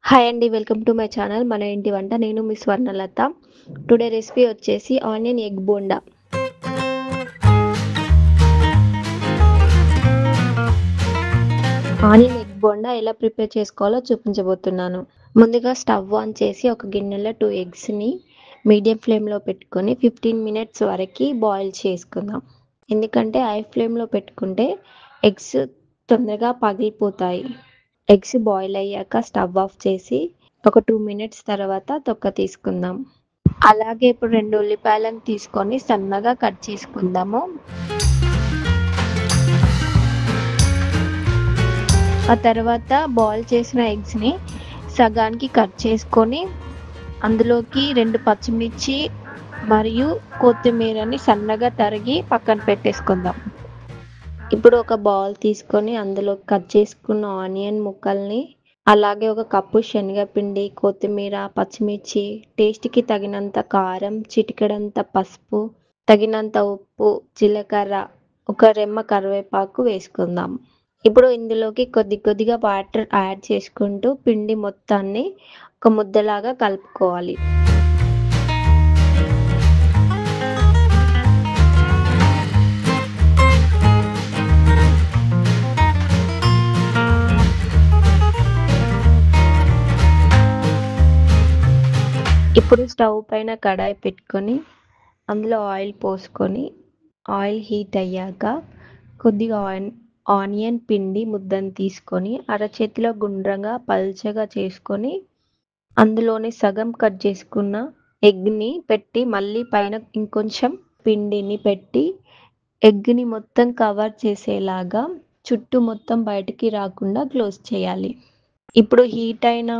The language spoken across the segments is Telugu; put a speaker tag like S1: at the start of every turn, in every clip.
S1: హాయ్ అండి. వెల్కమ్ టు మై ఛానల్ మన ఇంటి వంట. నేను మీ స్వర్ణలత. టుడే రెసిపీ వచ్చేసి onion egg bonda. Onion egg bonda ఎలా ప్రిపేర్ చేసుకోవాలో చూపించబోతున్నాను. ముందుగా స్టవ్ ఆన్ చేసి ఒక గిన్నెలో 2 ఎగ్స్ని మీడియం ఫ్లేమ్లో పెట్టుకొని 15 మినిట్స్ వరకు బాయిల్ చేసుకుందాం. ఎందుకంటే హై ఫ్లేమ్లో పెట్టుకుంటే ఎగ్స్ తొందరగా పగిలిపోతాయి. ఎగ్స్ బాయిల్ అయ్యాక స్టవ్ ఆఫ్ చేసి ఒక 2 మినిట్స్ తర్వాత తొక్క తీసుకుందాం. అలాగే ఇప్పుడు 2 ఉల్లిపాయలను తీసుకొని సన్నగా కట్ చేసుకుందాము. ఆ తర్వాత బాయిల్ చేసిన ఎగ్స్ని సగానికి కట్ చేసుకొని అందులోకి 2 పచ్చిమిర్చి మరియు కొత్తిమీరని సన్నగా తరిగి పక్కన పెట్టేసుకుందాం. ఇప్పుడు ఒక బౌల్ తీసుకొని అందులో కట్ చేసుకున్న ఆనియన్ ముక్కల్ని, అలాగే ఒక కప్పు శనగపిండి, కొత్తిమీర, పచ్చిమిర్చి, టేస్ట్కి తగినంత కారం, చిటికెడంత పసుపు, తగినంత ఉప్పు, జీలకర్ర, ఒక రెమ్మ కరివేపాకు వేసుకుందాం. ఇప్పుడు ఇందులోకి కొద్దిగా వాటర్ యాడ్ చేసుకుంటూ పిండి మొత్తాన్ని ఒక ముద్దలాగా కలుపుకోవాలి. ఇప్పుడు స్టవ్ పైన కడాయి పెట్టుకొని అందులో ఆయిల్ పోసుకొని ఆయిల్ హీట్ అయ్యాక కొద్దిగా ఆనియన్ పిండి ముద్దను తీసుకొని అరచేతిలో గుండ్రంగా పల్చగా చేసుకొని అందులోని సగం కట్ చేసుకున్న ఎగ్ని పెట్టి మళ్ళీ పైన ఇంకొంచెం పిండిని పెట్టి ఎగ్ని మొత్తం కవర్ చేసేలాగా చుట్టూ మొత్తం బయటికి రాకుండా క్లోజ్ చేయాలి. ఇప్పుడు హీట్ అయిన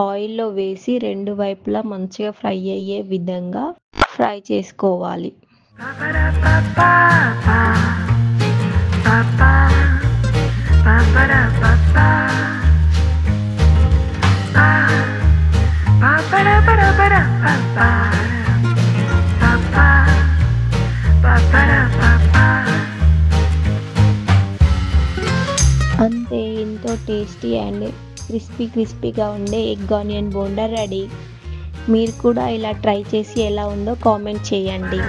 S1: ఆయిల్లో వేసి 2 వైపులా మంచిగా ఫ్రై అయ్యే విధంగా ఫ్రై చేసుకోవాలి. అంతే, ఎంతో టేస్టీ అండ్ క్రిస్పీగా ఉండే ఎగ్ ఆనియన్ బోండా రెడీ. మీరు కూడా ఇలా ట్రై చేసి ఎలా ఉందో కామెంట్ చేయండి.